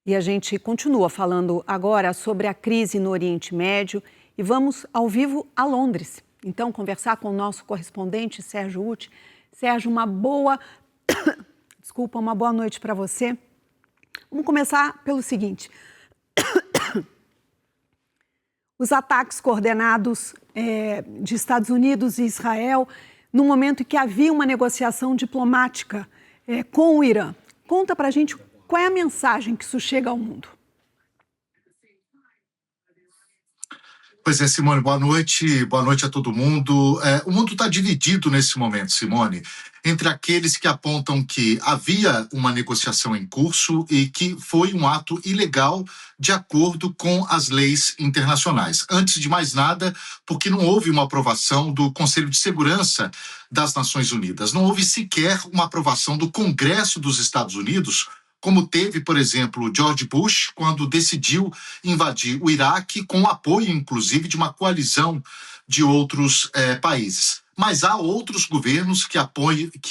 E a gente continua falando agora sobre a crise no Oriente Médio e vamos ao vivo a Londres. Então, conversar com o nosso correspondente, Sérgio Uti. Sérgio, uma boa noite para você. Vamos começar pelo seguinte. Os ataques coordenados de Estados Unidos e Israel, no momento em que havia uma negociação diplomática com o Irã. Conta para a gente qual é a mensagem que isso chega ao mundo. Pois é, Simone, boa noite a todo mundo. O mundo está dividido nesse momento, Simone, entre aqueles que apontam que havia uma negociação em curso e que foi um ato ilegal de acordo com as leis internacionais. Antes de mais nada, porque não houve uma aprovação do Conselho de Segurança das Nações Unidas, não houve sequer uma aprovação do Congresso dos Estados Unidos, como teve, por exemplo, George Bush, quando decidiu invadir o Iraque, com o apoio, inclusive, de uma coalizão de outros países. Mas há outros governos que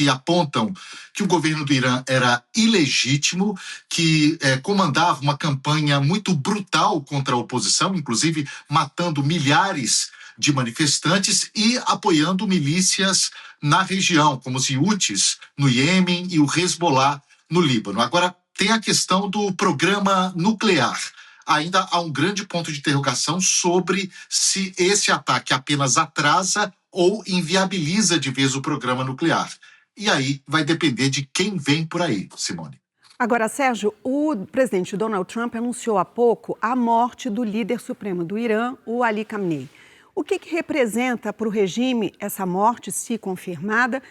apontam que o governo do Irã era ilegítimo, que comandava uma campanha muito brutal contra a oposição, inclusive matando milhares de manifestantes e apoiando milícias na região, como os Houthis no Iêmen e o Hezbollah no Líbano. Agora, tem a questão do programa nuclear. Ainda há um grande ponto de interrogação sobre se esse ataque apenas atrasa ou inviabiliza de vez o programa nuclear. E aí vai depender de quem vem por aí, Simone. Agora, Sérgio, o presidente Donald Trump anunciou há pouco a morte do líder supremo do Irã, o Ali Khamenei. O que representa para o regime essa morte, se confirmada?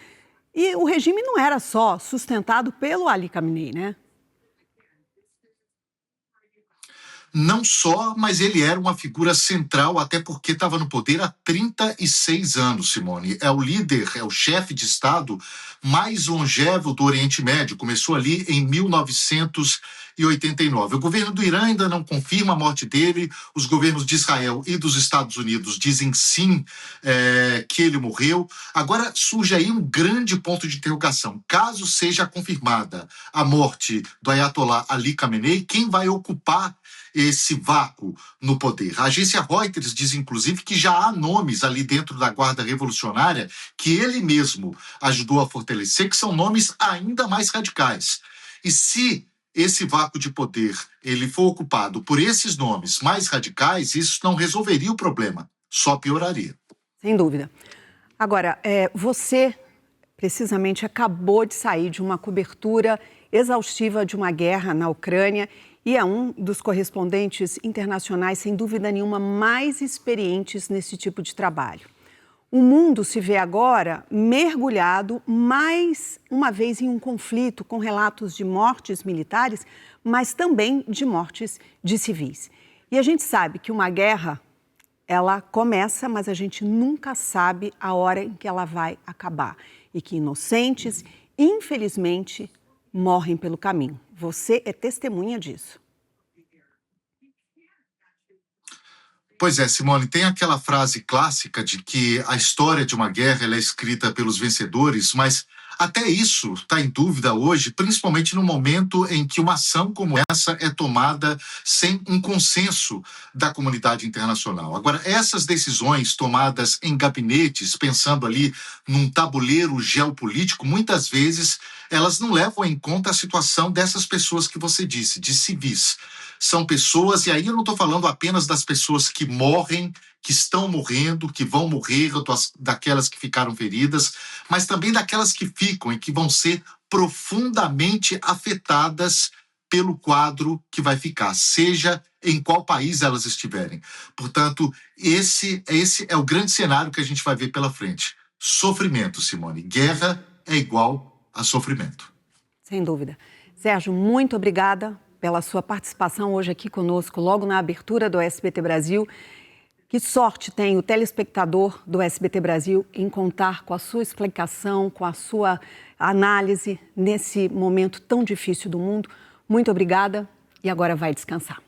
E o regime não era só sustentado pelo Ali Khamenei, né? Não só, mas ele era uma figura central, até porque estava no poder há 36 anos, Simone. É o líder, é o chefe de Estado mais longevo do Oriente Médio. Começou ali em 1989. O governo do Irã ainda não confirma a morte dele. Os governos de Israel e dos Estados Unidos dizem sim, que ele morreu. Agora surge aí um grande ponto de interrogação. Caso seja confirmada a morte do Ayatollah Ali Khamenei, quem vai ocupar esse vácuo no poder? A agência Reuters diz, inclusive, que já há nomes ali dentro da Guarda Revolucionária que ele mesmo ajudou a fortalecer, que são nomes ainda mais radicais. E se esse vácuo de poder ele for ocupado por esses nomes mais radicais, isso não resolveria o problema, só pioraria. Sem dúvida. Agora, você precisamente acabou de sair de uma cobertura exaustiva de uma guerra na Ucrânia e é um dos correspondentes internacionais, sem dúvida nenhuma, mais experientes nesse tipo de trabalho. O mundo se vê agora mergulhado mais uma vez em um conflito com relatos de mortes militares, mas também de mortes de civis. E a gente sabe que uma guerra, ela começa, mas a gente nunca sabe a hora em que ela vai acabar. E que inocentes, infelizmente, morrem pelo caminho. Você é testemunha disso. Pois é, Simone, tem aquela frase clássica de que a história de uma guerra ela é escrita pelos vencedores, mas até isso está em dúvida hoje, principalmente no momento em que uma ação como essa é tomada sem um consenso da comunidade internacional. Agora, essas decisões tomadas em gabinetes, pensando ali num tabuleiro geopolítico, muitas vezes elas não levam em conta a situação dessas pessoas que você disse, de civis. São pessoas, e aí eu não estou falando apenas das pessoas que morrem, que estão morrendo, que vão morrer, daquelas que ficaram feridas, mas também daquelas que ficam e que vão ser profundamente afetadas pelo quadro que vai ficar, seja em qual país elas estiverem. Portanto, esse é o grande cenário que a gente vai ver pela frente. Sofrimento, Simone. Guerra é igual a sofrimento. Sem dúvida. Sérgio, muito obrigada pela sua participação hoje aqui conosco, logo na abertura do SBT Brasil. Que sorte tem o telespectador do SBT Brasil em contar com a sua explicação, com a sua análise nesse momento tão difícil do mundo. Muito obrigada e agora vai descansar.